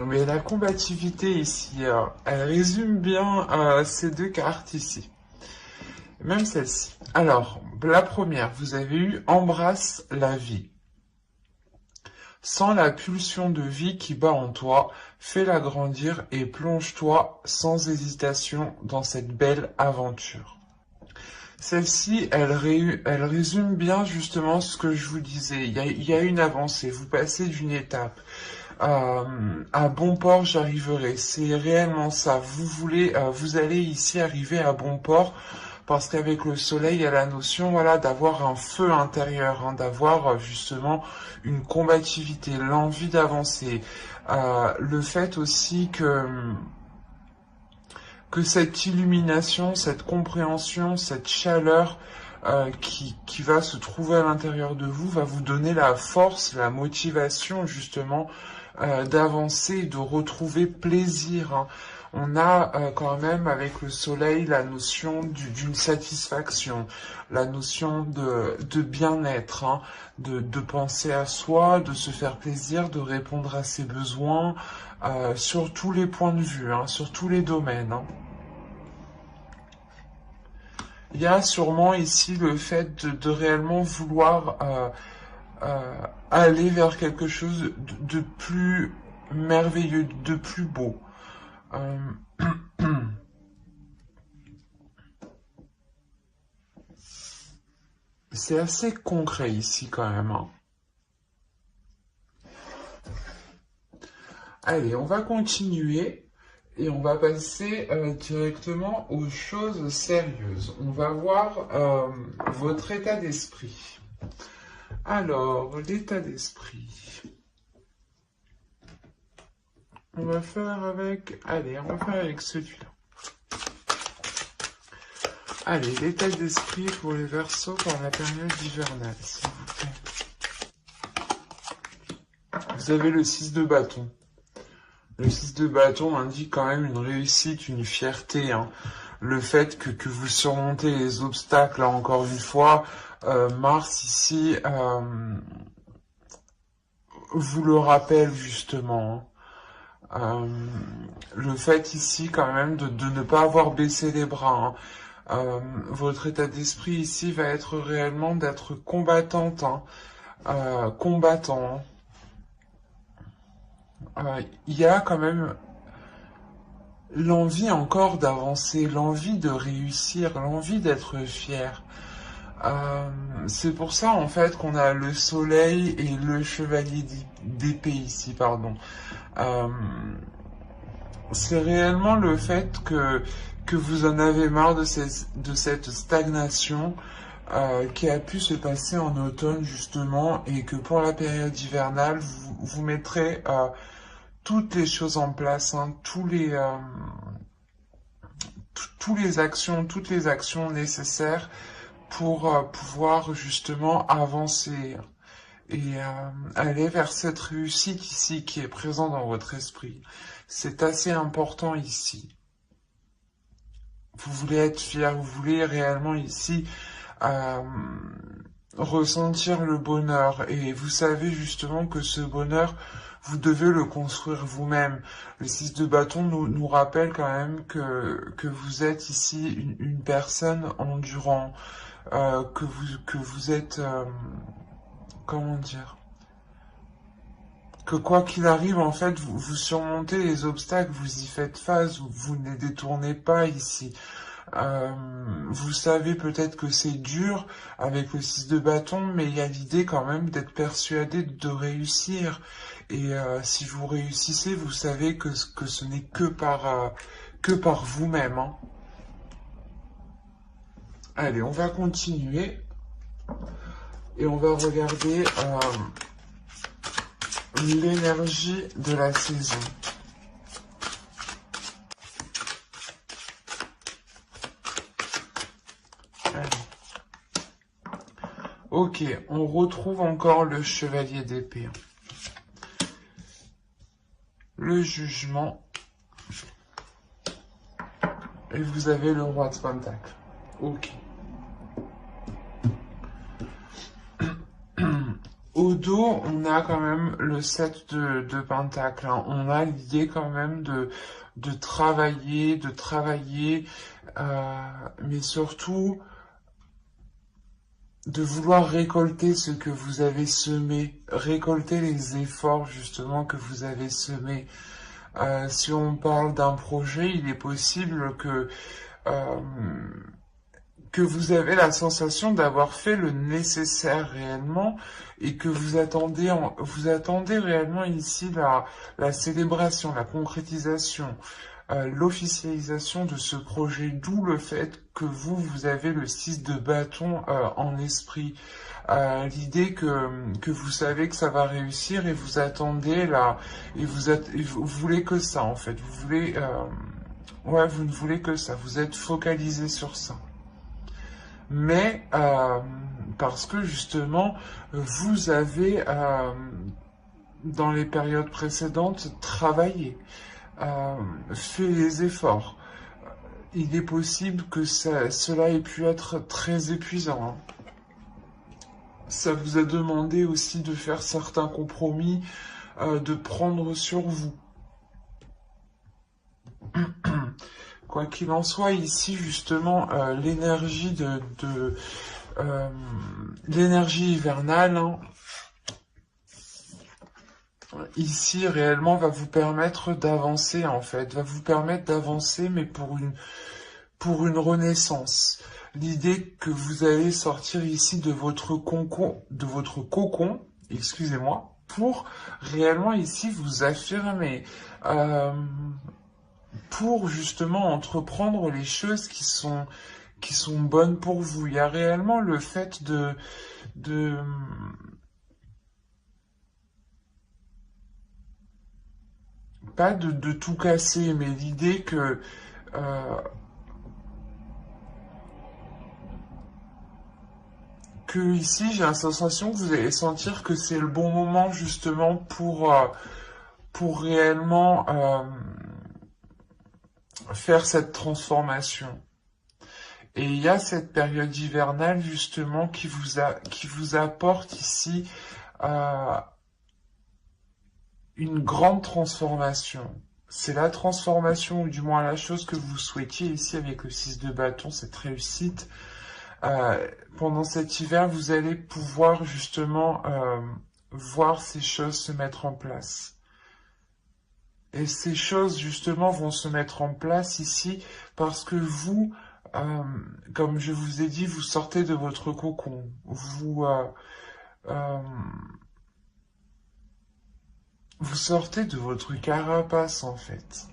Mais la combativité ici, elle résume bien ces deux cartes ici. Même celle-ci. Alors, la première, vous avez eu embrasse la vie. Sens la pulsion de vie qui bat en toi, fais-la grandir et plonge-toi sans hésitation dans cette belle aventure. Celle-ci, elle résume bien justement ce que je vous disais. Il y a une avancée, vous passez d'une étape. À bon port, j'arriverai. C'est réellement ça. Vous allez ici arriver à bon port parce qu'avec le soleil, il y a la notion, voilà, d'avoir un feu intérieur, hein, d'avoir justement une combativité, l'envie d'avancer. Le fait aussi que cette illumination, cette compréhension, cette chaleur qui va se trouver à l'intérieur de vous va vous donner la force, la motivation justement d'avancer, de retrouver plaisir. Hein. On a quand même avec le soleil la notion d'une satisfaction, la notion de bien-être, hein, de penser à soi, de se faire plaisir, de répondre à ses besoins sur tous les points de vue, hein, sur tous les domaines. Hein. Il y a sûrement ici le fait de réellement vouloir aller vers quelque chose de plus merveilleux, de plus beau. Euh, c'est assez concret ici quand même. Hein. Allez, on va continuer et on va passer directement aux choses sérieuses. On va voir votre état d'esprit. Alors, l'état d'esprit. On va faire avec... Allez, on va faire avec celui-là. Allez, l'état d'esprit pour les Verseaux pendant la période hivernale, s'il vous plaît. Vous avez le 6 de bâton. Le 6 de bâton indique quand même une réussite, une fierté. Hein. Le fait que vous surmontez les obstacles, là encore une fois, Mars ici vous le rappelle justement. Hein. Le fait ici quand même de ne pas avoir baissé les bras. Hein. Votre état d'esprit ici va être réellement d'être combattante, hein. Combattant. Il y a quand même l'envie encore d'avancer, l'envie de réussir, l'envie d'être fier. C'est pour ça en fait qu'on a le soleil et le chevalier d'épée ici, pardon. C'est réellement le fait que vous en avez marre de cette stagnation qui a pu se passer en automne justement et que pour la période hivernale, vous mettrez toutes les choses en place, hein, toutes les actions nécessaires pour pouvoir justement avancer et aller vers cette réussite ici qui est présente dans votre esprit. C'est assez important ici. Vous voulez être fier, vous voulez réellement ici ressentir le bonheur et vous savez justement que ce bonheur, vous devez le construire vous-même. Le 6 de bâton nous rappelle quand même que vous êtes ici une personne endurant, que vous êtes, comment dire, que quoi qu'il arrive, en fait, vous surmontez les obstacles, vous y faites face, vous ne les détournez pas ici. Vous savez peut-être que c'est dur avec le 6 de bâton, mais il y a l'idée quand même d'être persuadé de réussir. Et si vous réussissez, vous savez que ce n'est que par vous-même. Hein. Allez, on va continuer. Et on va regarder l'énergie de la saison. Allez. Ok, on retrouve encore le chevalier d'épée. Le jugement. Et vous avez le roi de pentacle. Ok. dos, on a quand même le 7 de Pentacle, hein. On a l'idée quand même de travailler, mais surtout de vouloir récolter ce que vous avez semé, récolter les efforts justement que vous avez semés. Si on parle d'un projet, il est possible euh, que vous avez la sensation d'avoir fait le nécessaire réellement et que vous attendez réellement ici la célébration, la concrétisation, l'officialisation de ce projet, d'où le fait que vous avez le 6 de bâton en esprit. L'idée que vous savez que ça va réussir et vous attendez là, et vous voulez que ça en fait, vous voulez, ouais, vous ne voulez que ça, vous êtes focalisé sur ça. Mais parce que justement, vous avez, dans les périodes précédentes, travaillé, fait les efforts. Il est possible que cela ait pu être très épuisant, hein. Ça vous a demandé aussi de faire certains compromis, de prendre sur vous. Quoi qu'il en soit, ici justement, l'énergie l'énergie hivernale, hein, ici réellement va vous permettre d'avancer en fait, va vous permettre d'avancer, mais pour une renaissance. L'idée que vous allez sortir ici de votre cocon, excusez-moi, pour réellement ici vous affirmer, euh, pour justement entreprendre les choses qui sont bonnes pour vous. Il y a réellement le fait de pas de tout casser, mais l'idée que ici j'ai la sensation que vous allez sentir que c'est le bon moment justement pour réellement faire cette transformation. Et il y a cette période hivernale justement qui vous apporte ici euh, une grande transformation. C'est la transformation, ou du moins la chose que vous souhaitiez ici avec le 6 de bâton, cette réussite. Pendant cet hiver, vous allez pouvoir justement voir ces choses se mettre en place. Et ces choses justement vont se mettre en place ici parce que vous, euh, comme je vous ai dit, vous sortez de votre cocon. Euh, vous sortez de votre carapace en fait.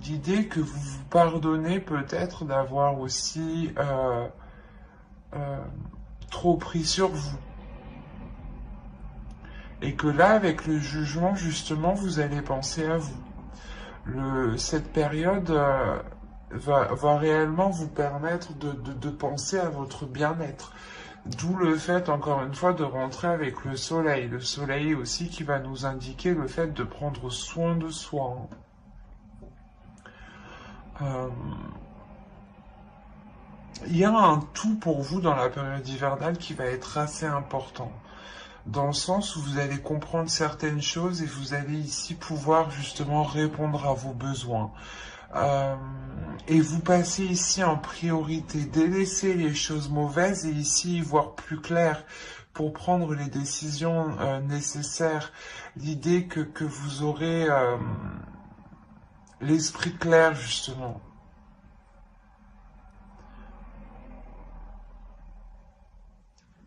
L'idée que vous vous pardonnez peut-être d'avoir aussi euh, trop pris sur vous. Et que là, avec le jugement, justement, vous allez penser à vous. Cette période va réellement vous permettre de penser à votre bien-être. D'où le fait, encore une fois, de rentrer avec le soleil. Le soleil aussi qui va nous indiquer le fait de prendre soin de soi. Il y a un tout pour vous dans la période hivernale qui va être assez important. Dans le sens où vous allez comprendre certaines choses et vous allez ici pouvoir justement répondre à vos besoins. Et vous passez ici en priorité, délaisser les choses mauvaises et ici y voir plus clair pour prendre les décisions nécessaires. L'idée que vous aurez l'esprit clair justement.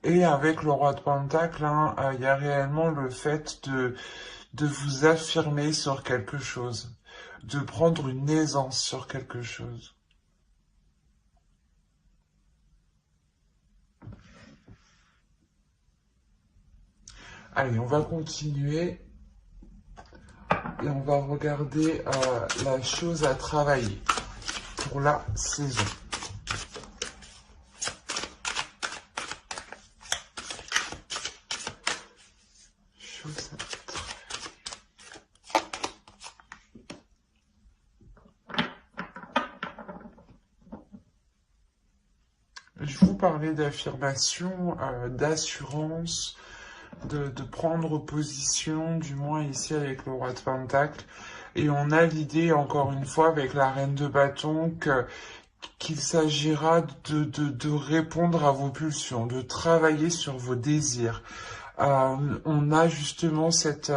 Et avec le roi de Pentacle, hein, il y a réellement le fait de vous affirmer sur quelque chose, de prendre une aisance sur quelque chose. Allez, on va continuer et on va regarder la chose à travailler pour la saison. Chose à travailler. Je vous parler d'affirmation, d'assurance, de prendre position, du moins ici avec le roi de Pentacle. Et on a l'idée, encore une fois, avec la reine de bâton, qu'il s'agira de répondre à vos pulsions, de travailler sur vos désirs. On a justement cette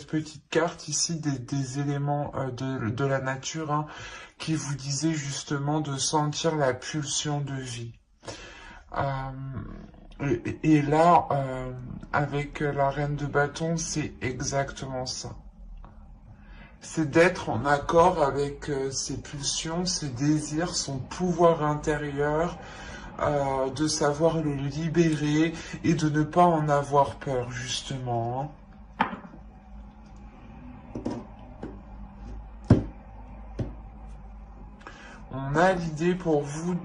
petite carte ici des éléments de la nature, hein, qui vous disait justement de sentir la pulsion de vie. Et là, avec la reine de bâton, c'est exactement ça. C'est d'être en accord avec ses pulsions, ses désirs, son pouvoir intérieur, de savoir le libérer et de ne pas en avoir peur, justement. On a l'idée pour vous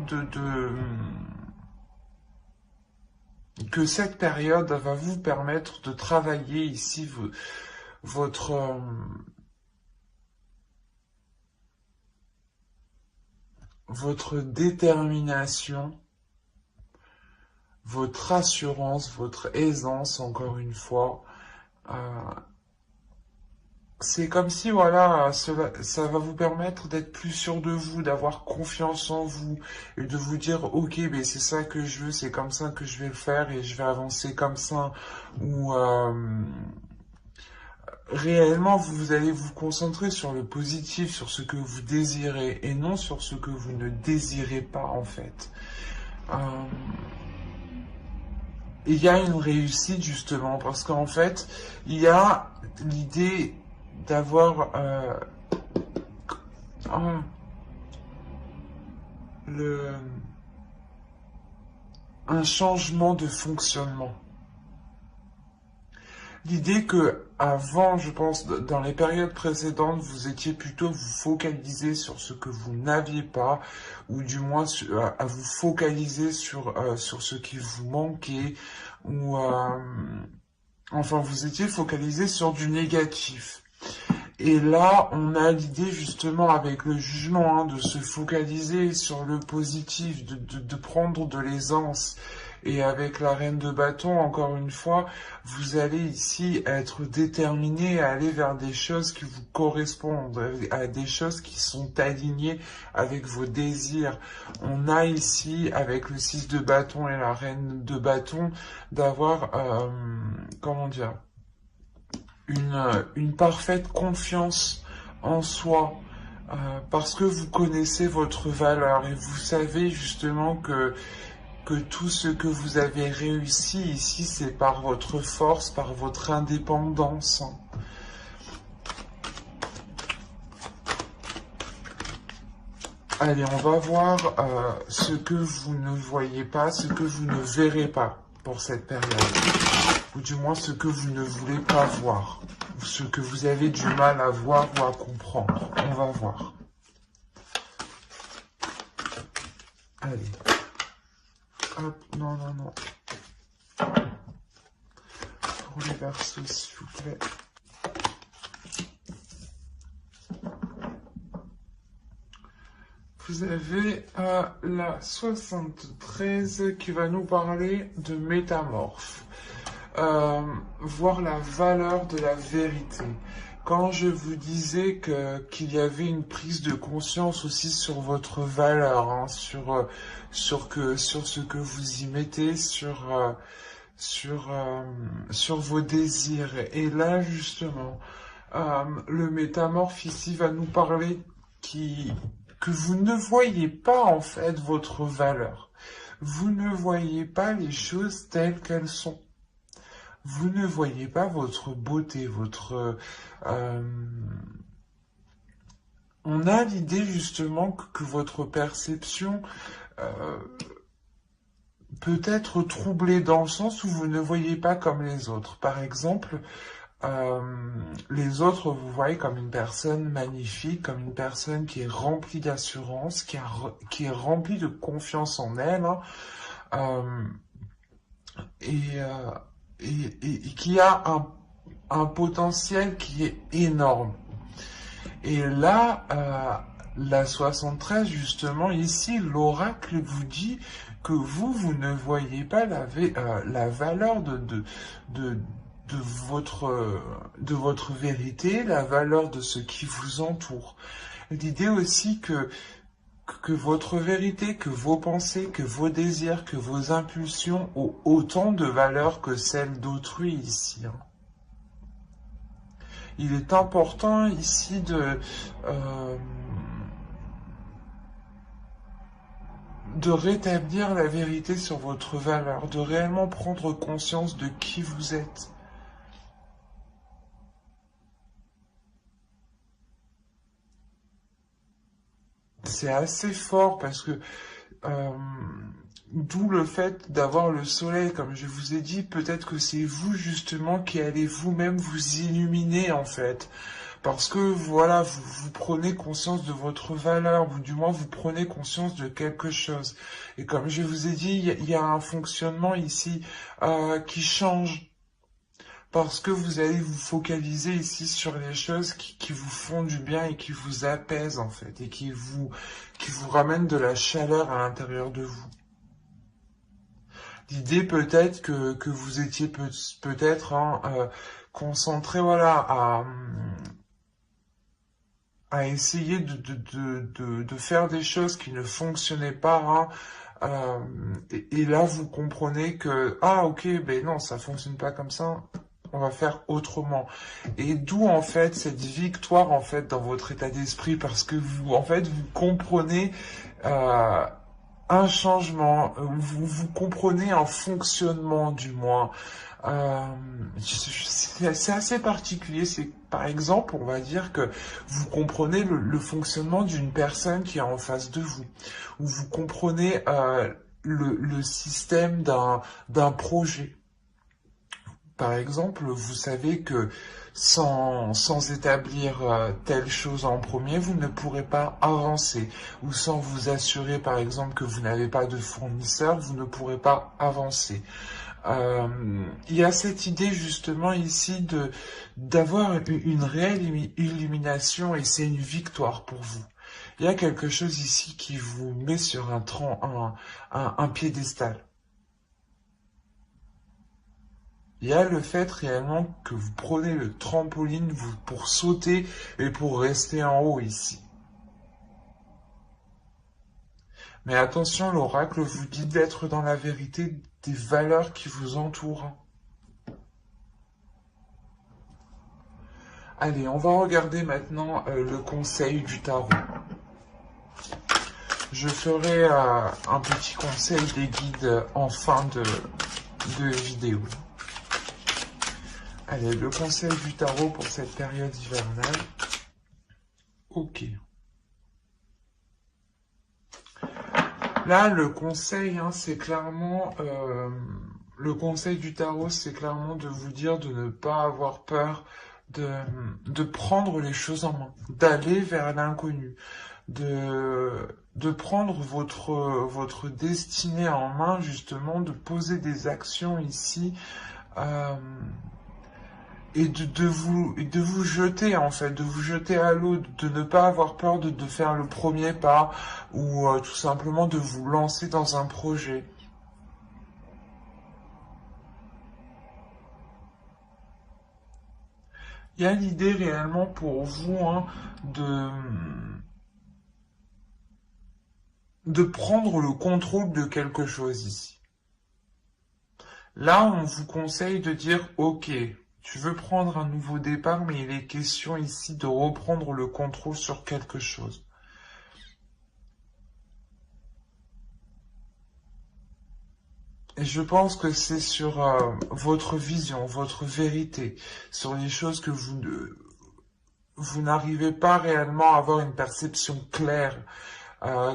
que cette période va vous permettre de travailler ici votre détermination, votre assurance, votre aisance, encore une fois. C'est comme si, voilà, ça va vous permettre d'être plus sûr de vous, d'avoir confiance en vous, et de vous dire, ok, mais c'est ça que je veux, c'est comme ça que je vais le faire, et je vais avancer comme ça, ou réellement, vous allez vous concentrer sur le positif, sur ce que vous désirez, et non sur ce que vous ne désirez pas, en fait. Il y a une réussite, justement, parce qu'en fait, il y a l'idée d'avoir un changement de fonctionnement. L'idée que avant, je pense, dans les périodes précédentes, vous étiez plutôt vous focaliser sur ce que vous n'aviez pas, ou du moins à vous focaliser sur ce qui vous manquait, ou enfin, vous étiez focalisé sur du négatif. Et là, on a l'idée justement avec le jugement, hein, de se focaliser sur le positif, de prendre de l'aisance. Et avec la reine de bâton, encore une fois, vous allez ici être déterminé à aller vers des choses qui vous correspondent, à des choses qui sont alignées avec vos désirs. On a ici, avec le 6 de bâton et la reine de bâton, d'avoir, comment dire, une parfaite confiance en soi, parce que vous connaissez votre valeur et vous savez justement que tout ce que vous avez réussi ici, c'est par votre force, par votre indépendance. Allez, on va voir ce que vous ne voyez pas, ce que vous ne verrez pas pour cette période. Ou du moins ce que vous ne voulez pas voir. Ou ce que vous avez du mal à voir ou à comprendre. On va voir. Allez. Hop, non. Pour les Verseaux, s'il vous plaît. Vous avez la 73 qui va nous parler de métamorphe. Voir la valeur de la vérité. Quand je vous disais qu'il y avait une prise de conscience aussi sur votre valeur, hein, sur ce que vous y mettez, sur vos désirs. Et là, justement, le métamorphe ici va nous parler que vous ne voyez pas, en fait, votre valeur. Vous ne voyez pas les choses telles qu'elles sont. Vous ne voyez pas votre beauté, on a l'idée justement que votre perception peut être troublée dans le sens où vous ne voyez pas comme les autres. Par exemple, les autres vous voyez comme une personne magnifique, comme une personne qui est remplie d'assurance, qui est remplie de confiance en elle, hein, et qui a un potentiel qui est énorme. Et là, la 73, justement, ici, l'oracle vous dit que vous ne voyez pas la valeur de, de votre vérité, la valeur de ce qui vous entoure. L'idée aussi que votre vérité, que vos pensées, que vos désirs, que vos impulsions ont autant de valeur que celles d'autrui ici, hein. Il est important ici de rétablir la vérité sur votre valeur, de réellement prendre conscience de qui vous êtes. C'est assez fort parce que d'où le fait d'avoir le soleil, comme je vous ai dit, peut-être que c'est vous justement qui allez vous-même vous illuminer en fait. Parce que voilà, vous prenez conscience de votre valeur, ou du moins vous prenez conscience de quelque chose. Et comme je vous ai dit, il y a un fonctionnement ici qui change. Parce que vous allez vous focaliser ici sur les choses qui vous font du bien et qui vous apaisent en fait, et qui vous ramènent de la chaleur à l'intérieur de vous. L'idée peut-être que vous étiez peut-être hein, concentré voilà, à essayer de faire des choses qui ne fonctionnaient pas. Hein, et là, vous comprenez que, ah ok, ben non, ça fonctionne pas comme ça. On va faire autrement. Et d'où en fait cette victoire en fait dans votre état d'esprit parce que vous en fait vous comprenez un changement, vous comprenez un fonctionnement du moins. C'est assez particulier. C'est par exemple, on va dire que vous comprenez le fonctionnement d'une personne qui est en face de vous, ou vous comprenez le système d'un projet. Par exemple, vous savez que sans établir telle chose en premier, vous ne pourrez pas avancer. Ou sans vous assurer, par exemple, que vous n'avez pas de fournisseur, vous ne pourrez pas avancer. Il y a cette idée justement ici d'avoir une réelle illumination et c'est une victoire pour vous. Il y a quelque chose ici qui vous met sur un piédestal. Il y a le fait réellement que vous prenez le trampoline pour sauter et pour rester en haut ici. Mais attention, l'oracle vous dit d'être dans la vérité des valeurs qui vous entourent. Allez, on va regarder maintenant le conseil du tarot. Je ferai un petit conseil des guides en fin de vidéo. Allez, le conseil du tarot pour cette période hivernale. Ok. Là, le conseil, hein, c'est clairement... le conseil du tarot, c'est clairement de vous dire de ne pas avoir peur de prendre les choses en main, d'aller vers l'inconnu, de prendre votre destinée en main, justement, de poser des actions ici... et de vous jeter en fait, de vous jeter à l'eau, de ne pas avoir peur de faire le premier pas ou tout simplement de vous lancer dans un projet. Il y a l'idée réellement pour vous hein, de prendre le contrôle de quelque chose ici. Là, on vous conseille de dire « Ok, tu veux prendre un nouveau départ, mais il est question ici de reprendre le contrôle sur quelque chose. » Et je pense que c'est sur votre vision, votre vérité, sur les choses que vous n'arrivez pas réellement à avoir une perception claire,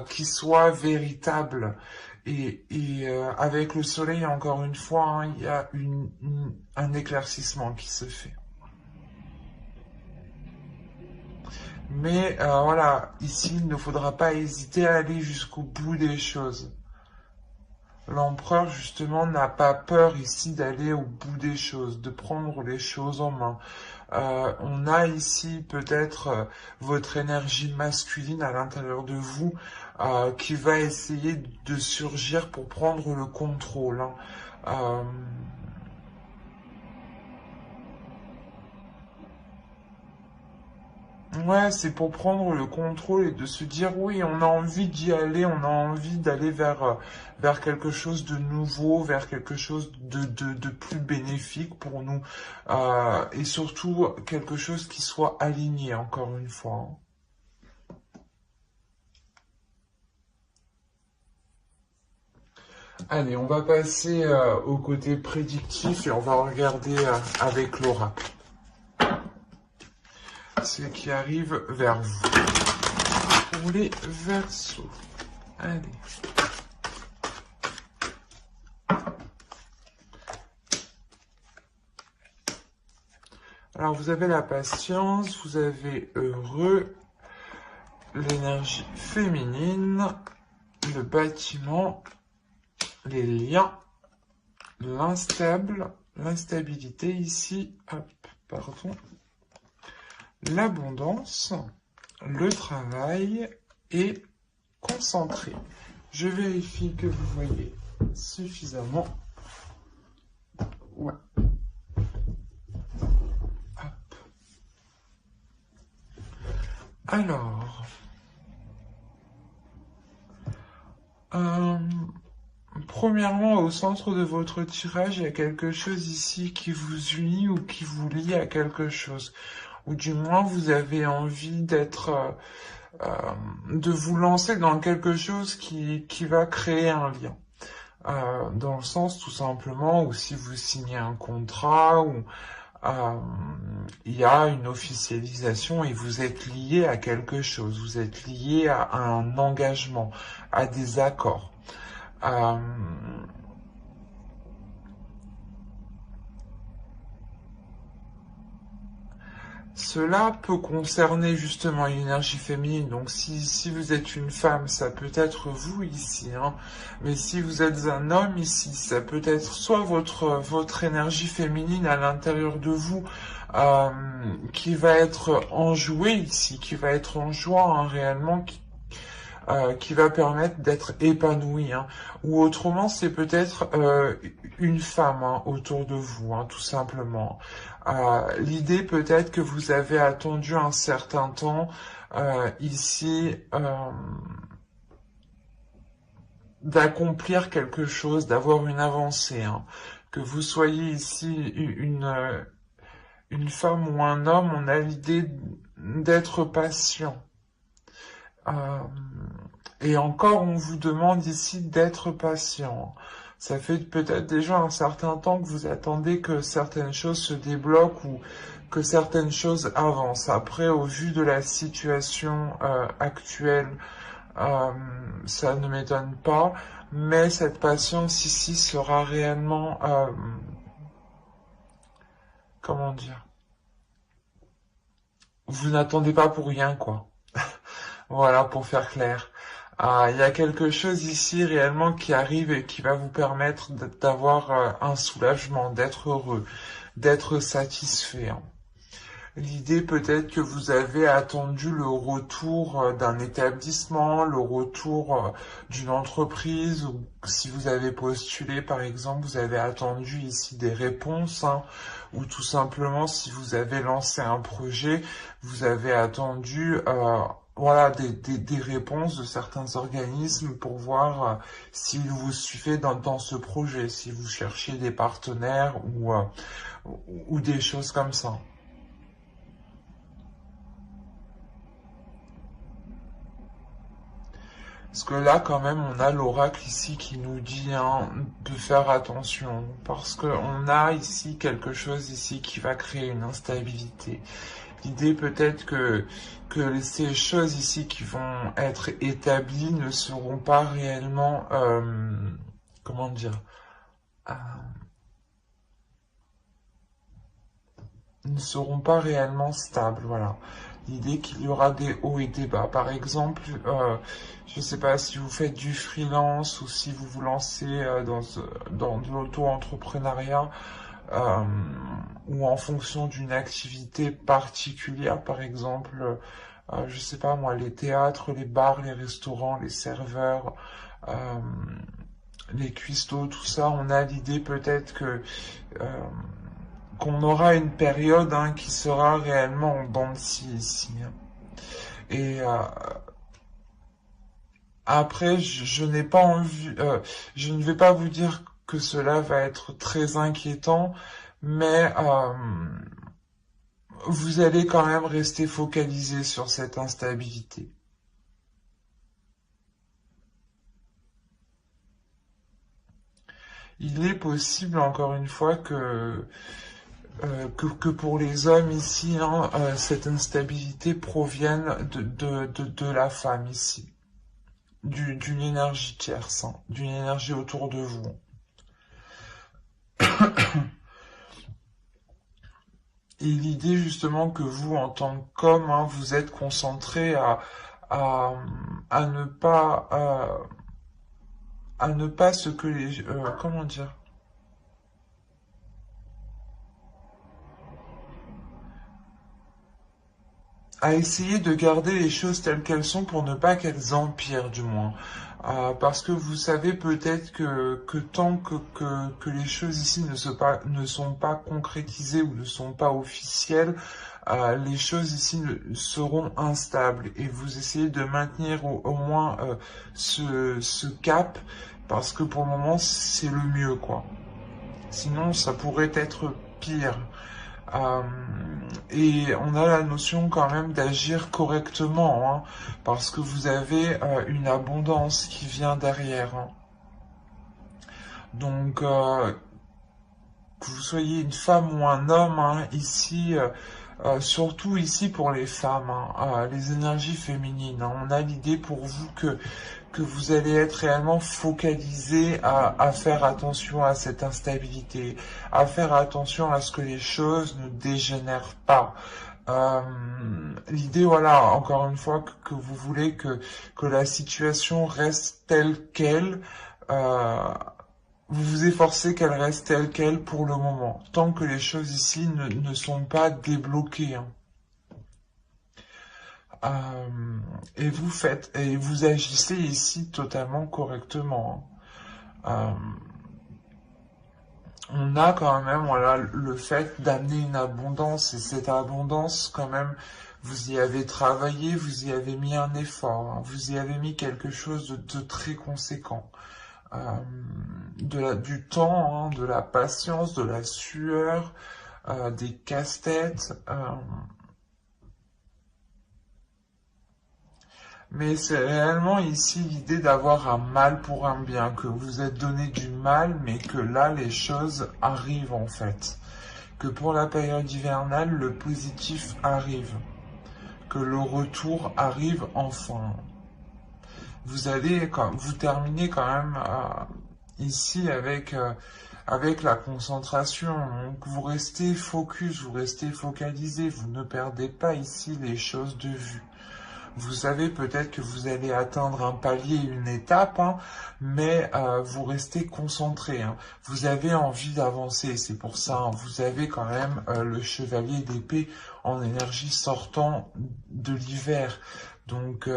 qui soit véritable. Et avec le soleil, encore une fois, hein, il y a un éclaircissement qui se fait. Mais voilà, ici, il ne faudra pas hésiter à aller jusqu'au bout des choses. L'empereur, justement, n'a pas peur ici d'aller au bout des choses, de prendre les choses en main. On a ici peut-être votre énergie masculine à l'intérieur de vous qui va essayer de surgir pour prendre le contrôle, hein. Euh, Ouais, c'est pour prendre le contrôle et de se dire oui, on a envie d'y aller, on a envie d'aller vers quelque chose de nouveau, vers quelque chose de plus bénéfique pour nous, et surtout quelque chose qui soit aligné, encore une fois, hein. Allez, on va passer au côté prédictif et on va regarder avec l'oracle ce qui arrive vers vous. Pour les Verseaux. Allez. Alors, vous avez la patience, vous avez heureux, l'énergie féminine, le bâtiment, les liens, l'instabilité ici, hop, pardon, l'abondance, le travail et concentré. Je vérifie que vous voyez suffisamment. Ouais. Hop. Alors, premièrement, au centre de votre tirage, il y a quelque chose ici qui vous unit ou qui vous lie à quelque chose. Ou du moins, vous avez envie de vous lancer dans quelque chose qui va créer un lien. Dans le sens, tout simplement, où si vous signez un contrat, ou il y a une officialisation et vous êtes lié à quelque chose, vous êtes lié à un engagement, à des accords. Cela peut concerner justement une énergie féminine, donc si vous êtes une femme, ça peut être vous ici, hein. Mais si vous êtes un homme ici, ça peut être soit votre énergie féminine à l'intérieur de vous euh, qui va être enjouée ici, qui va être en joie, hein, réellement, qui va permettre d'être épanoui, hein. Ou autrement, c'est peut-être une femme, hein, autour de vous, hein, tout simplement. L'idée peut-être que vous avez attendu un certain temps ici d'accomplir quelque chose, d'avoir une avancée, hein. Que vous soyez ici une femme ou un homme, on a l'idée d'être patient. Euh, Et encore, on vous demande ici d'être patient. Ça fait peut-être déjà un certain temps que vous attendez que certaines choses se débloquent ou que certaines choses avancent. Après, au vu de la situation actuelle, euh, ça ne m'étonne pas, mais cette patience ici sera réellement, comment dire, vous n'attendez pas pour rien, quoi. Voilà, pour faire clair. Il y a quelque chose ici réellement qui arrive et qui va vous permettre d'avoir un soulagement, d'être heureux, d'être satisfait, hein. L'idée peut-être que vous avez attendu le retour d'un établissement, le retour d'une entreprise, ou si vous avez postulé par exemple, vous avez attendu ici des réponses, hein, ou tout simplement si vous avez lancé un projet, vous avez attendu voilà, des réponses de certains organismes pour voir s'ils vous suivaient dans ce projet, si vous cherchiez des partenaires ou des choses comme ça. Parce que là, quand même, on a l'oracle ici qui nous dit, hein, de faire attention. Parce qu'on a ici quelque chose ici qui va créer une instabilité. L'idée peut-être que ces choses ici qui vont être établies ne seront pas réellement, comment dire, euh, ne seront pas réellement stables, voilà. l'idée qu'il y aura des hauts et des bas. Par exemple, je ne sais pas si vous faites du freelance ou si vous vous lancez dans de l'auto-entrepreneuriat, euh, ou en fonction d'une activité particulière, par exemple, je sais pas moi, les théâtres, les bars, les restaurants, les serveurs, euh, les cuistots, tout ça, on a l'idée peut-être que qu'on aura une période qui sera réellement en dents de scie ici. Et après, je n'ai pas envie, je ne vais pas vous dire que cela va être très inquiétant, mais vous allez quand même rester focalisé sur cette instabilité. Il est possible, encore une fois, que pour les hommes ici, cette instabilité provienne de la femme ici, d'une énergie tierce, d'une énergie autour de vous. Et l'idée justement que vous, en tant qu'homme, vous êtes concentré à, à ne pas à ne pas ce que les comment dire, à essayer de garder les choses telles qu'elles sont pour ne pas qu'elles empirent du moins. Parce que vous savez peut-être que tant que les choses ici ne sont pas concrétisées ou ne sont pas officielles, les choses ici seront instables. Et vous essayez de maintenir au moins ce cap, parce que pour le moment c'est le mieux, quoi. Sinon ça pourrait être pire. Euh, et on a la notion quand même d'agir correctement, parce que vous avez une abondance qui vient derrière. Donc, que vous soyez une femme ou un homme, ici, surtout ici pour les femmes, les énergies féminines, on a l'idée pour vous que vous allez être réellement focalisé à faire attention à cette instabilité, à faire attention à ce que les choses ne dégénèrent pas. L'idée, voilà, encore une fois, que vous voulez que la situation reste telle qu'elle, vous vous efforcez qu'elle reste telle qu'elle pour le moment, tant que les choses ici ne sont pas débloquées. Et vous agissez ici totalement correctement. On a quand même, voilà, le fait d'amener une abondance, et cette abondance, quand même, vous y avez travaillé, vous y avez mis un effort, vous y avez mis quelque chose de très conséquent. Du temps, de la patience, de la sueur, des casse-têtes. Mais c'est réellement ici l'idée d'avoir un mal pour un bien, que vous êtes donné du mal, mais que là, les choses arrivent en fait. Que pour la période hivernale, le positif arrive. Que le retour arrive enfin. Vous terminez quand même ici avec la concentration. Donc vous restez focus, vous restez focalisé, vous ne perdez pas ici les choses de vue. Vous savez peut-être que vous allez atteindre un palier, une étape, mais vous restez concentré. Vous avez envie d'avancer, c'est pour ça. Vous avez quand même le chevalier d'épée en énergie sortant de l'hiver. Donc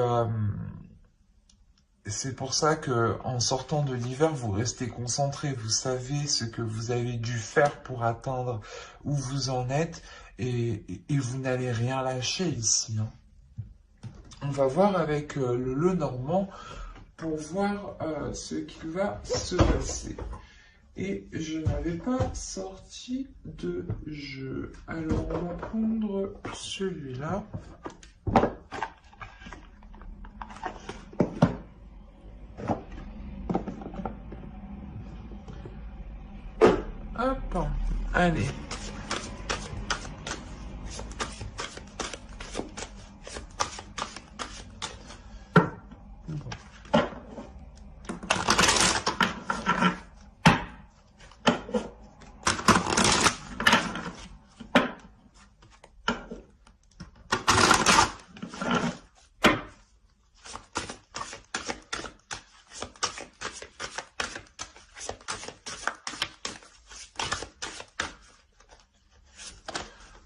c'est pour ça que en sortant de l'hiver, vous restez concentré. Vous savez ce que vous avez dû faire pour atteindre où vous en êtes, et vous n'allez rien lâcher ici. On va voir avec le Lenormand pour voir ce qu'il va se passer. Et je n'avais pas sorti de jeu. Alors on va prendre celui-là. Hop, allez.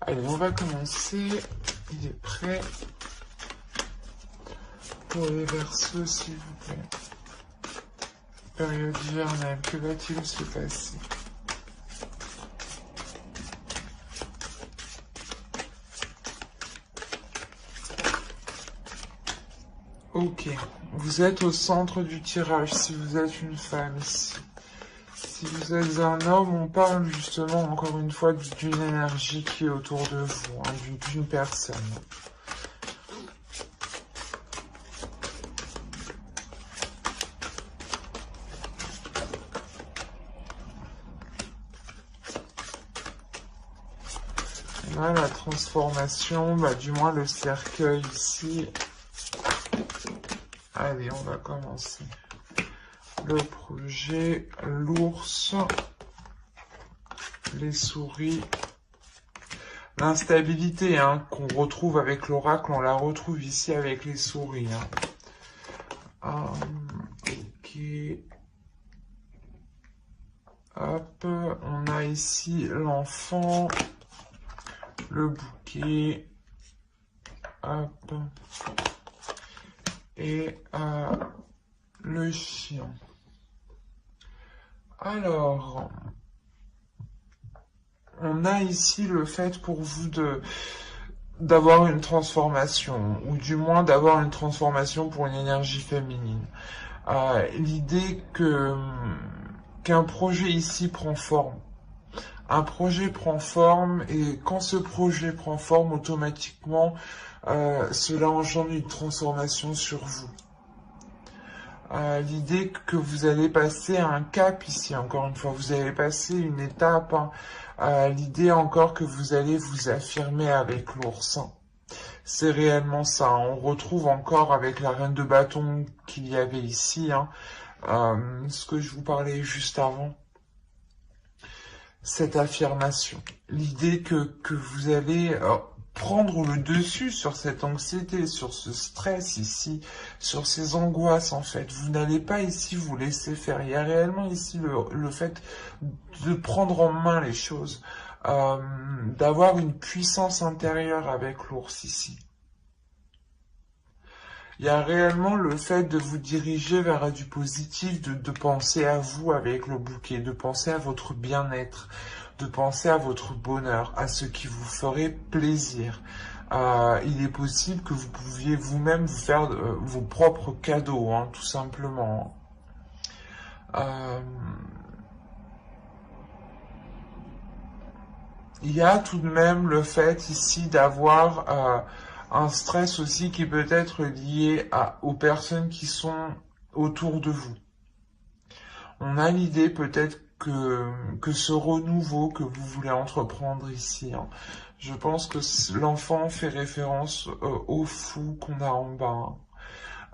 Allez, on va commencer. Il est prêt pour les Verseaux, s'il vous plaît. Période hivernale, que va-t-il se passer? Ok, vous êtes au centre du tirage si vous êtes une femme ici. Si vous êtes un homme, on parle justement encore une fois d'une énergie qui est autour de vous, hein, d'une personne. On a la transformation, bah, du moins le cercueil ici. Allez, on va commencer. Le projet, l'ours, les souris, l'instabilité hein, qu'on retrouve avec l'oracle, on la retrouve ici avec les souris. Hein. Ok. Hop, on a ici l'enfant, le bouquet, hop, et le chien. Alors, on a ici le fait pour vous d'avoir une transformation, ou du moins d'avoir une transformation pour une énergie féminine. L'idée qu'un projet ici prend forme. Un projet prend forme et quand ce projet prend forme, automatiquement, cela engendre une transformation sur vous. L'idée que vous allez passer un cap ici, encore une fois, vous allez passer une étape. Hein. L'idée encore que vous allez vous affirmer avec l'ours. Hein. C'est réellement ça. Hein. On retrouve encore avec la reine de bâton qu'il y avait ici, hein, ce que je vous parlais juste avant. Cette affirmation. L'idée que vous allez prendre le dessus sur cette anxiété, sur ce stress ici, sur ces angoisses en fait. Vous n'allez pas ici vous laisser faire. Il y a réellement ici le fait de prendre en main les choses, d'avoir une puissance intérieure avec l'ours ici. Il y a réellement le fait de vous diriger vers du positif, de penser à vous avec le bouquet, de penser à votre bien-être, de penser à votre bonheur, à ce qui vous ferait plaisir. Il est possible que vous pouviez vous-même vous faire vos propres cadeaux, hein, tout simplement. Il y a tout de même le fait ici d'avoir un stress aussi qui peut être lié aux personnes qui sont autour de vous. On a l'idée peut-être que ce renouveau que vous voulez entreprendre ici, hein, je pense que l'enfant fait référence au fou qu'on a en bas.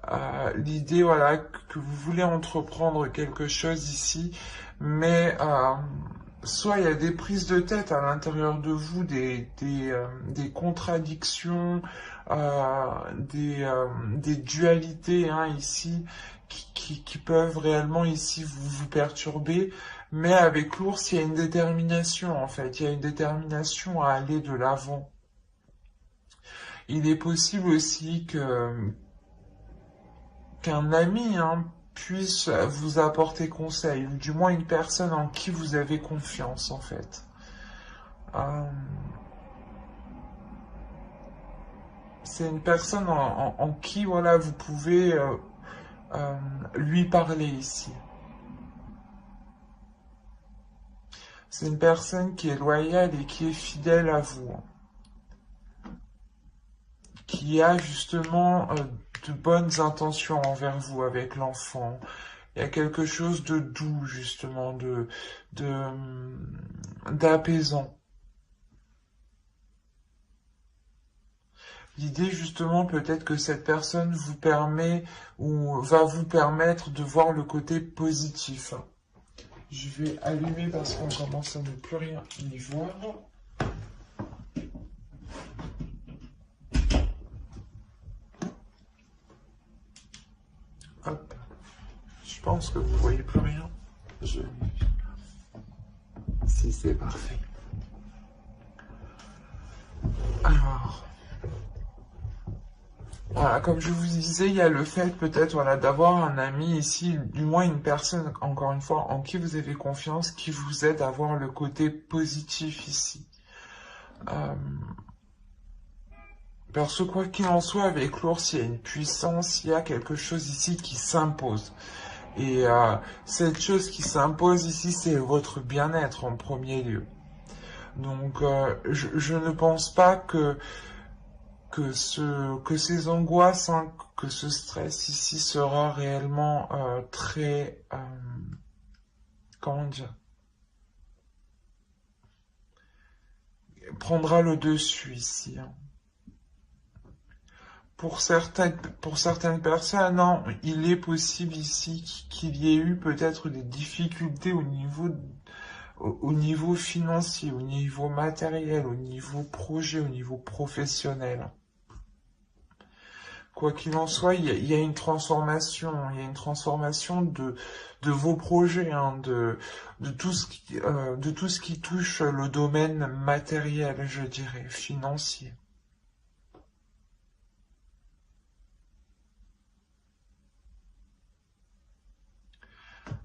Hein. L'idée, voilà, que vous voulez entreprendre quelque chose ici, mais soit il y a des prises de tête à l'intérieur de vous, des contradictions, des dualités hein, ici qui peuvent réellement ici vous perturber. Mais avec l'ours, il y a une détermination en fait, il y a une détermination à aller de l'avant. Il est possible aussi qu'un ami hein, puisse vous apporter conseil, ou du moins une personne en qui vous avez confiance en fait. C'est une personne en qui voilà, vous pouvez lui parler ici. C'est une personne qui est loyale et qui est fidèle à vous. Qui a justement de bonnes intentions envers vous avec l'enfant. Il y a quelque chose de doux, justement, d'apaisant. L'idée, justement, peut-être que cette personne vous permet ou va vous permettre de voir le côté positif. Je vais allumer parce qu'on commence à ne plus rien y voir. Hop. Je pense que vous voyez plus rien. Si, c'est parfait. Voilà, comme je vous disais, il y a le fait peut-être voilà, d'avoir un ami ici, du moins une personne, encore une fois, en qui vous avez confiance, qui vous aide à voir le côté positif ici. Parce que quoi qu'il en soit, avec l'ours, il y a une puissance, il y a quelque chose ici qui s'impose. Et cette chose qui s'impose ici, c'est votre bien-être en premier lieu. Donc, je ne pense pas que ces angoisses, hein, que ce stress ici sera réellement très, comment dire, prendra le dessus ici. Hein. Pour certaines personnes, non, il est possible ici qu'il y ait eu peut-être des difficultés au niveau financier, au niveau matériel, au niveau projet, au niveau professionnel. Quoi qu'il en soit, il y a une transformation, il y a une transformation de vos projets, hein, de de tout ce qui touche le domaine matériel, je dirais, financier.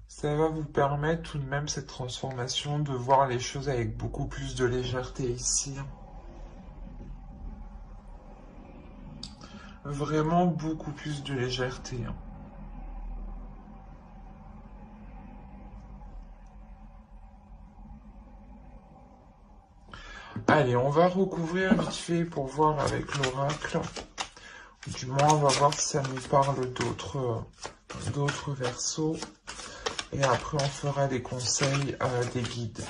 Ça va vous permettre tout de même cette transformation de voir les choses avec beaucoup plus de légèreté ici. Vraiment beaucoup plus de légèreté. Allez, on va recouvrir vite fait pour voir avec l'oracle. Du moins, on va voir si ça nous parle d'autres versos. Et après, on fera des conseils des guides.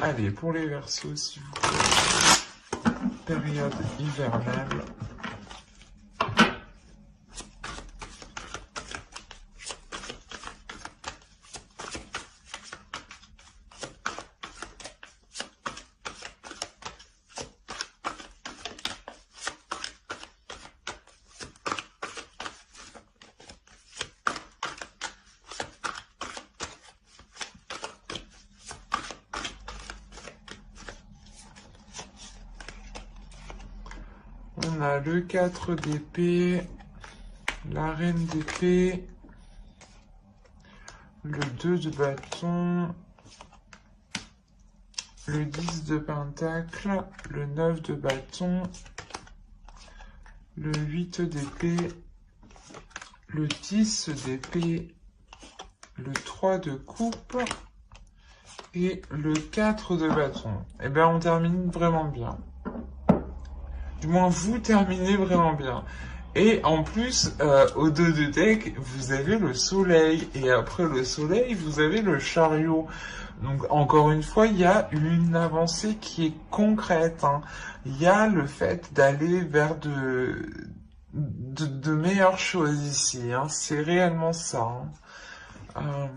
Allez, pour les versos, s'il vous plaît. Période hivernale. On a le 4 d'épée, la reine d'épée, le 2 de bâton, le 10 de pentacle, le 9 de bâton, le 8 d'épée, le 10 d'épée, le 3 de coupe et le 4 de bâton. Eh bien, on termine vraiment bien. Du moins, vous terminez vraiment bien. Et en plus, au dos de deck, vous avez le soleil. Et après le soleil, vous avez le chariot. Donc, encore une fois, il y a une avancée qui est concrète. Hein. Il y a le fait d'aller vers de meilleures choses ici. Hein. C'est réellement ça. Hein.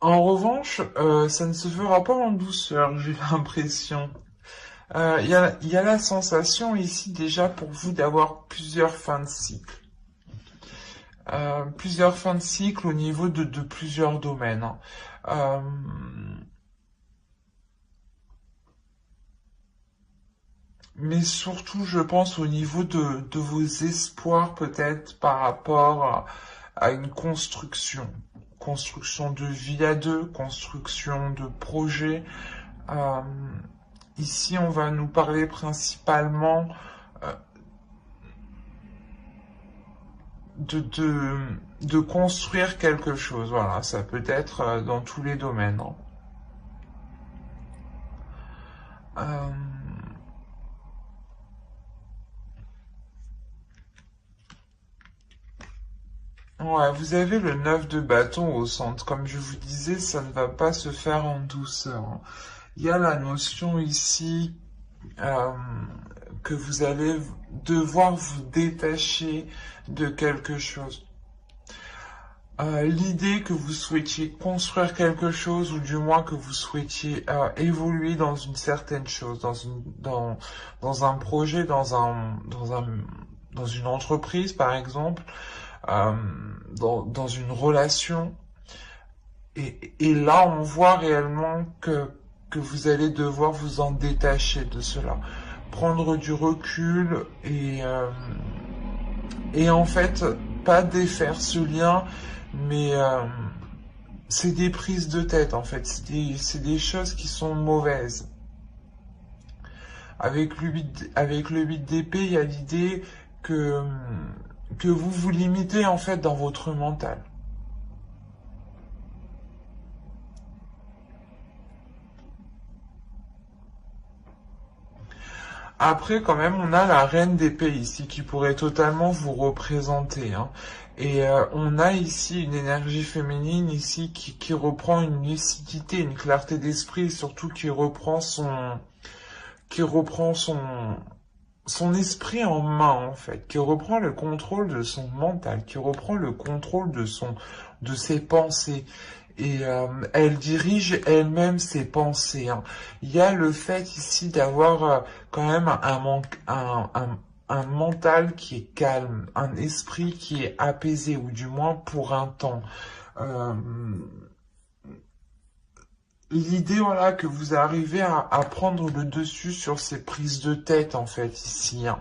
En revanche, ça ne se fera pas en douceur, j'ai l'impression. Il y a la sensation ici déjà pour vous d'avoir plusieurs fins de cycle. Plusieurs fins de cycle au niveau de plusieurs domaines. Hein. Mais surtout, je pense au niveau de vos espoirs peut-être par rapport à une construction. Construction de vie à deux, construction de projet. Euh, Ici, on va nous parler principalement euh, de construire quelque chose. Voilà, ça peut être dans tous les domaines. Hein. Ouais, vous avez le 9 de bâton au centre. Comme je vous disais, ça ne va pas se faire en douceur. Hein. Il y a la notion ici euh, que vous allez devoir vous détacher de quelque chose. L'idée que vous souhaitiez construire quelque chose ou du moins que vous souhaitiez évoluer dans une certaine chose, dans un projet, dans une entreprise par exemple, dans une relation, Et là, on voit réellement que vous allez devoir vous en détacher de cela. Prendre du recul et en fait, pas défaire ce lien, mais c'est des prises de tête en fait. C'est des choses qui sont mauvaises. Avec le 8 d'épée, il y a l'idée que vous vous limitez en fait dans votre mental. Après, quand même, on a la reine d'épée ici qui pourrait totalement vous représenter, hein. Et on a ici une énergie féminine ici qui reprend une lucidité, une clarté d'esprit, et surtout qui reprend son esprit en main en fait, qui reprend le contrôle de son mental, qui reprend le contrôle de ses pensées. Et elle dirige elle-même ses pensées, hein. Il y a le fait ici d'avoir quand même un mental qui est calme, un esprit qui est apaisé, ou du moins pour un temps. Euh, L'idée, voilà, que vous arrivez à prendre le dessus sur ces prises de tête, en fait, ici, hein.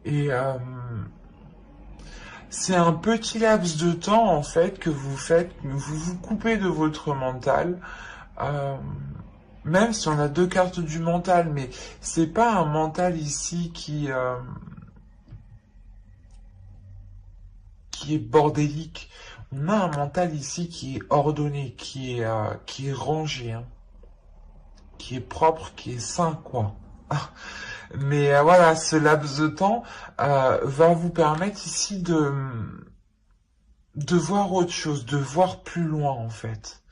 Et c'est un petit laps de temps, en fait, que vous faites, vous vous coupez de votre mental, euh, même si on a deux cartes du mental, mais c'est pas un mental ici qui est bordélique. On a un mental ici qui est ordonné, qui est rangé, hein, qui est propre, qui est sain, quoi. Mais voilà, ce laps de temps va vous permettre ici de voir autre chose, de voir plus loin en fait,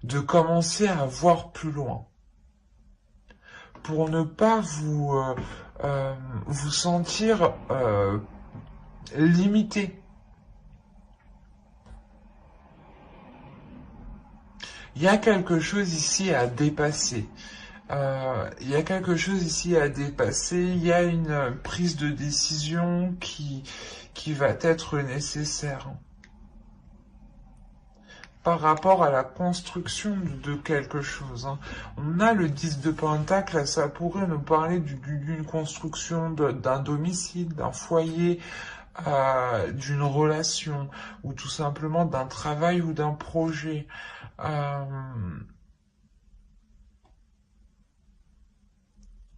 de commencer à voir plus loin, pour ne pas vous sentir limité. Il y a quelque chose ici à dépasser. Il y a quelque chose ici à dépasser. Il y a une prise de décision qui va être nécessaire par rapport à la construction de quelque chose, hein. On a le 10 de Pentacle, ça pourrait nous parler d'une construction d'un domicile, d'un foyer, d'une relation, ou tout simplement d'un travail ou d'un projet. Euh,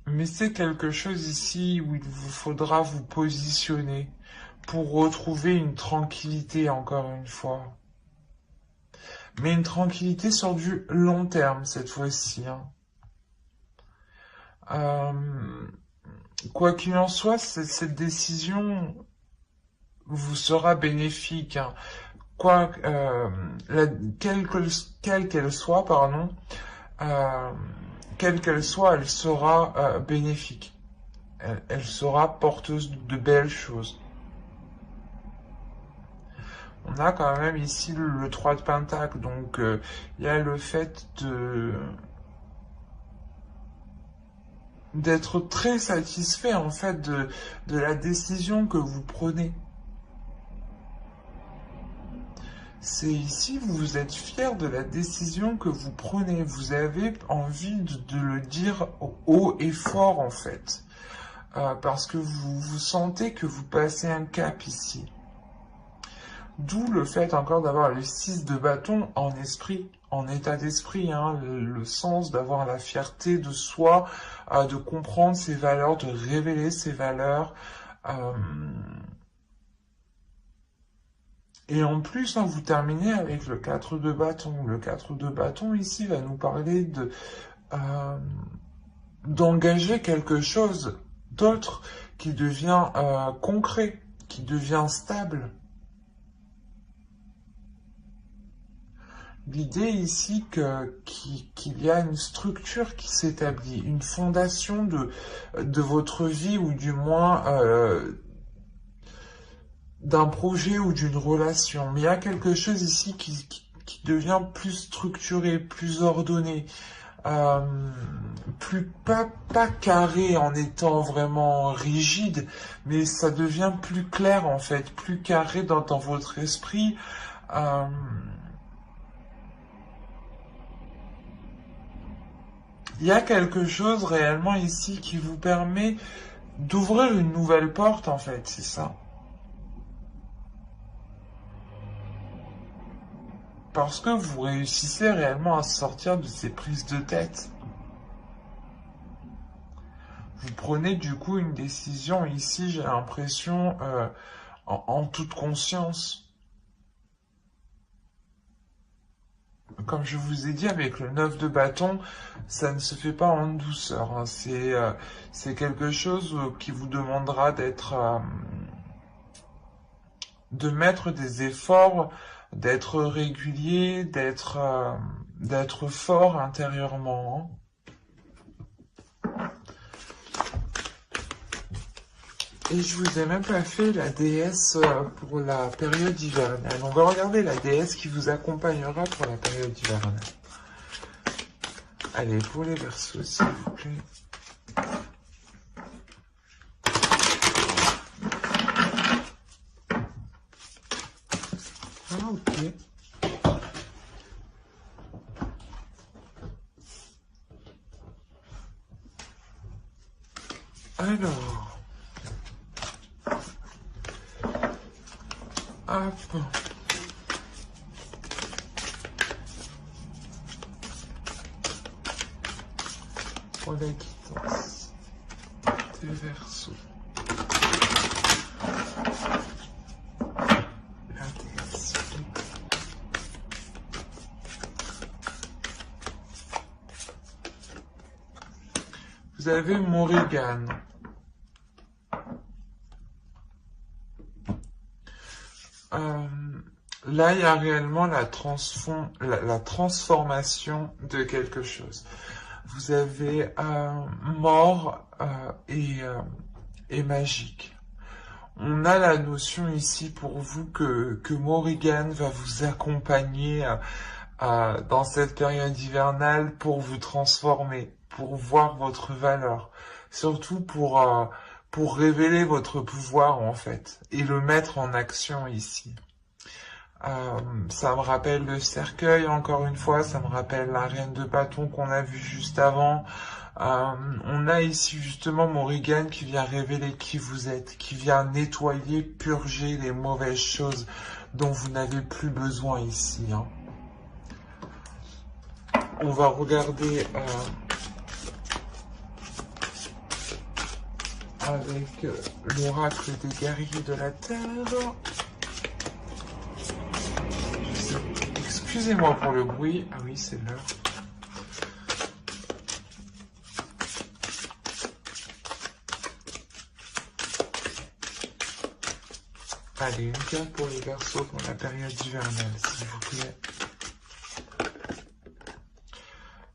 mais c'est quelque chose ici où il vous faudra vous positionner pour retrouver une tranquillité, encore une fois. Mais une tranquillité sur du long terme, cette fois-ci, hein. Euh, Quoi qu'il en soit, cette décision vous sera bénéfique, hein. Quoi, quelle qu'elle soit, pardon, euh, quelle qu'elle soit, elle sera bénéfique. Elle sera porteuse de belles choses. On a quand même ici le 3 de Pentacle, donc il y a le fait d'être très satisfait en fait de la décision que vous prenez. C'est ici, vous êtes fier de la décision que vous prenez. Vous avez envie de le dire haut et fort en fait. Parce que vous sentez que vous passez un cap ici. D'où le fait encore d'avoir le 6 de bâton en esprit, en état d'esprit, hein, le sens d'avoir la fierté de soi, de comprendre ses valeurs, de révéler ses valeurs. Et en plus, hein, vous terminez avec le 4 de bâton. Le 4 de bâton ici va nous parler d'engager quelque chose d'autre qui devient concret, qui devient stable. L'idée ici qu'il y a une structure qui s'établit, une fondation de votre vie, ou du moins d'un projet ou d'une relation. Mais il y a quelque chose ici qui devient plus structuré, plus ordonné, pas carré en étant vraiment rigide, mais ça devient plus clair en fait, plus carré dans votre esprit. Il y a quelque chose réellement ici qui vous permet d'ouvrir une nouvelle porte, en fait, c'est ça. Parce que vous réussissez réellement à sortir de ces prises de tête. Vous prenez du coup une décision ici, j'ai l'impression, en toute conscience. Comme je vous ai dit, avec le 9 de bâton, ça ne se fait pas en douceur. Hein. C'est quelque chose qui vous demandera de mettre des efforts, d'être régulier, d'être fort intérieurement. Hein. Et je vous ai même pas fait la déesse pour la période hivernale. On va regarder la déesse qui vous accompagnera pour la période hivernale. Allez, pour les Verseaux, s'il vous plaît. Ah, ok. Alors... Hop. Pour la quittance des Verseaux. La déesse. Vous avez Morrigan. Là, il y a réellement la transformation de quelque chose. Vous avez mort et magique. On a la notion ici pour vous que Morrigan va vous accompagner dans cette période hivernale pour vous transformer, pour voir votre valeur, surtout pour révéler votre pouvoir en fait et le mettre en action ici. Ça me rappelle le cercueil, encore une fois, ça me rappelle la reine de bâton qu'on a vue juste avant. On a ici justement Morrigan qui vient révéler qui vous êtes, qui vient nettoyer, purger les mauvaises choses dont vous n'avez plus besoin ici. Hein. On va regarder avec l'oracle des guerriers de la Terre. Excusez-moi pour le bruit. Ah oui, c'est l'heure. Allez, une carte pour les Verseaux pour la période hivernale, s'il vous plaît.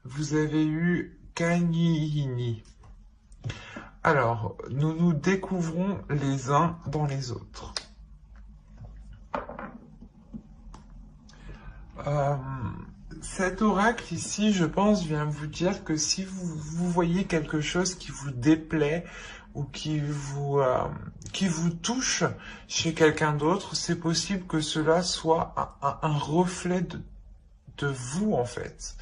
Vous avez eu Kanyini. Alors, nous nous découvrons les uns dans les autres. Cet oracle ici, je pense, vient vous dire que si vous voyez quelque chose qui vous déplaît ou qui vous touche chez quelqu'un d'autre, c'est possible que cela soit un reflet de vous, en fait.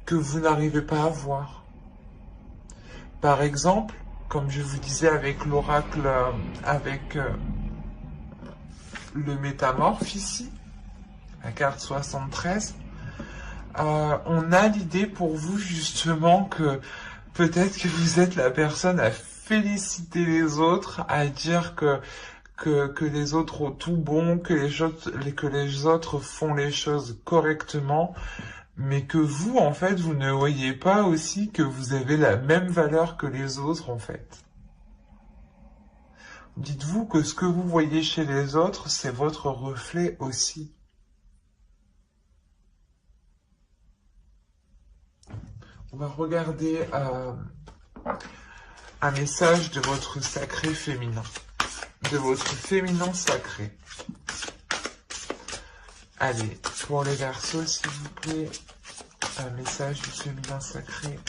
Que vous n'arrivez pas à voir. Par exemple, comme je vous disais avec l'oracle, avec le métamorphe ici, la carte 73, on a l'idée pour vous justement que peut-être que vous êtes la personne à féliciter les autres, à dire que les autres ont tout bon, que les autres font les choses correctement, mais que vous, en fait, vous ne voyez pas aussi que vous avez la même valeur que les autres, en fait. Dites-vous que ce que vous voyez chez les autres, c'est votre reflet aussi. On va regarder un message de votre sacré féminin, de votre féminin sacré. Allez, pour les Verseaux, s'il vous plaît, un message du féminin sacré.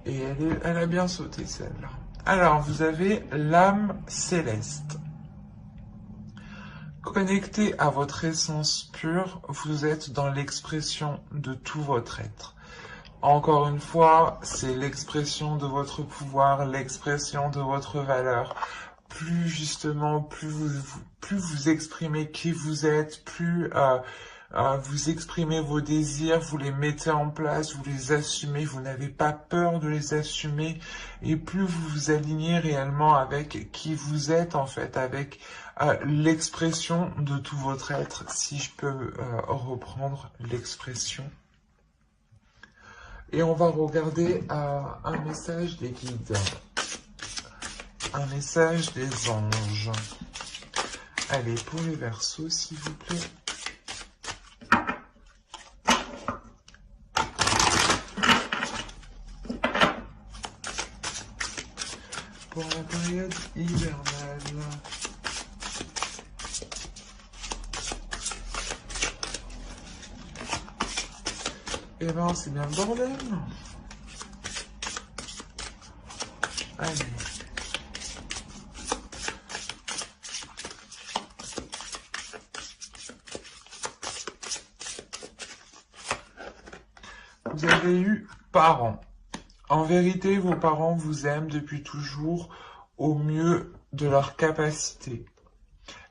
Et elle a bien sauté, celle-là. Alors, vous avez l'âme céleste. Connecté à votre essence pure, vous êtes dans l'expression de tout votre être. Encore une fois, c'est l'expression de votre pouvoir, l'expression de votre valeur. Plus justement, plus vous exprimez qui vous êtes, plus vous exprimez vos désirs, vous les mettez en place, vous les assumez, vous n'avez pas peur de les assumer, et plus vous vous alignez réellement avec qui vous êtes en fait, avec l'expression de tout votre être, si je peux reprendre l'expression. Et on va regarder un message des guides, un message des anges. Allez, pour les Verseaux, s'il vous plaît. Pour la période hivernale. Eh ben, c'est bien le bordel. Allez. Vous avez eu parents. En vérité, vos parents vous aiment depuis toujours au mieux de leur capacité.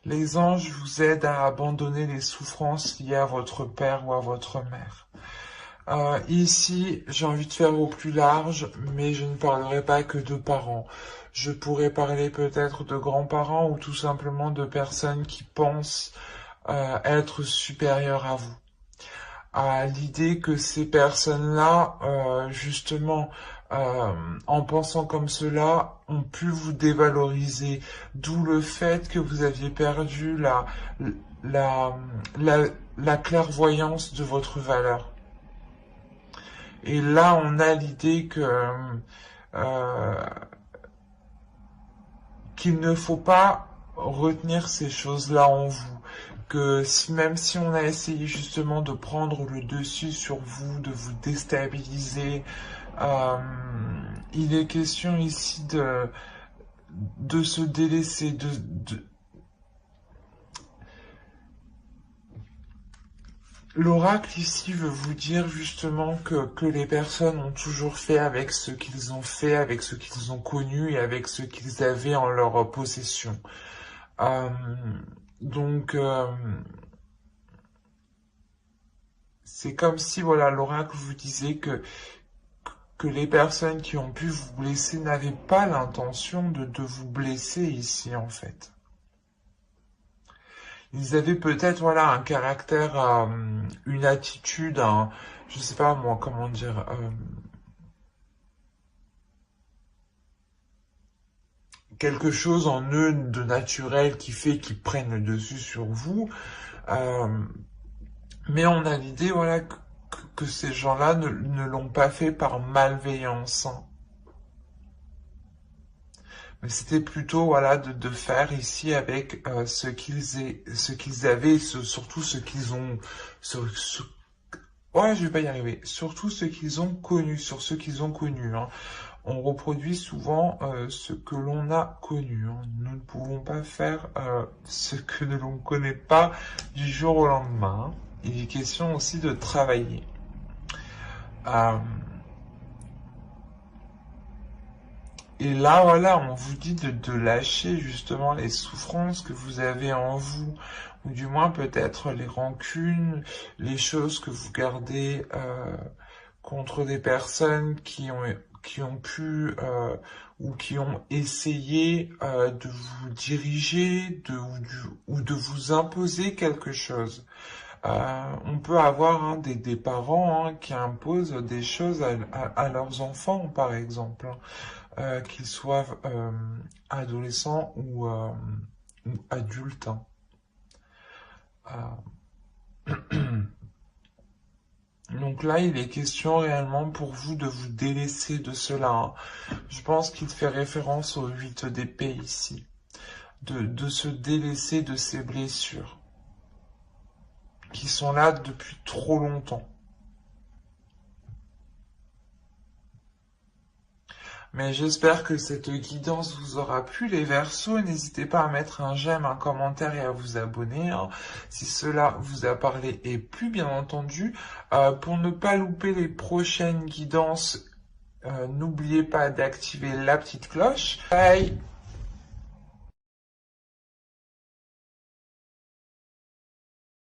Les anges vous aident à abandonner les souffrances liées à votre père ou à votre mère. Ici, j'ai envie de faire au plus large, mais je ne parlerai pas que de parents. Je pourrais parler peut-être de grands-parents ou tout simplement de personnes qui pensent être supérieures à vous. À l'idée que ces personnes-là, justement, en pensant comme cela, ont pu vous dévaloriser. D'où le fait que vous aviez perdu la, la clairvoyance de votre valeur. Et là, on a l'idée que qu'il ne faut pas retenir ces choses-là en vous. Que même si on a essayé justement de prendre le dessus sur vous, de vous déstabiliser, il est question ici de se délaisser, L'oracle ici veut vous dire justement que les personnes ont toujours fait avec ce qu'ils ont fait, avec ce qu'ils ont connu et avec ce qu'ils avaient en leur possession. Donc, c'est comme si, voilà, l'oracle vous disait que les personnes qui ont pu vous blesser n'avaient pas l'intention de vous blesser ici, en fait. Ils avaient peut-être, voilà, un caractère, une attitude, je sais pas moi, comment dire, quelque chose en eux de naturel qui fait qu'ils prennent le dessus sur vous. Mais on a l'idée, voilà, que ces gens-là ne l'ont pas fait par malveillance. Mais c'était plutôt, voilà, de faire ici avec ce qu'ils avaient, surtout ce qu'ils ont, ouais, je vais pas y arriver. Surtout ce qu'ils ont connu, sur ce qu'ils ont connu. Hein. On reproduit souvent ce que l'on a connu. Hein. Nous ne pouvons pas faire ce que l'on ne connaît pas du jour au lendemain. Hein. Il est question aussi de travailler. Et là, voilà, on vous dit de lâcher justement les souffrances que vous avez en vous, ou du moins peut-être les rancunes, les choses que vous gardez contre des personnes qui ont pu ou qui ont essayé de vous diriger ou de vous imposer quelque chose. On peut avoir des parents qui imposent des choses à leurs enfants, par exemple, qu'ils soient adolescents ou adultes. Donc là, il est question réellement pour vous de vous délaisser de cela. Hein. Je pense qu'il fait référence au 8 d'épée ici. De se délaisser de ces blessures qui sont là depuis trop longtemps. Mais j'espère que cette guidance vous aura plu les Verseaux. N'hésitez pas à mettre un j'aime, un commentaire et à vous abonner, hein, si cela vous a parlé et plu bien entendu. Pour ne pas louper les prochaines guidances, n'oubliez pas d'activer la petite cloche. Bye!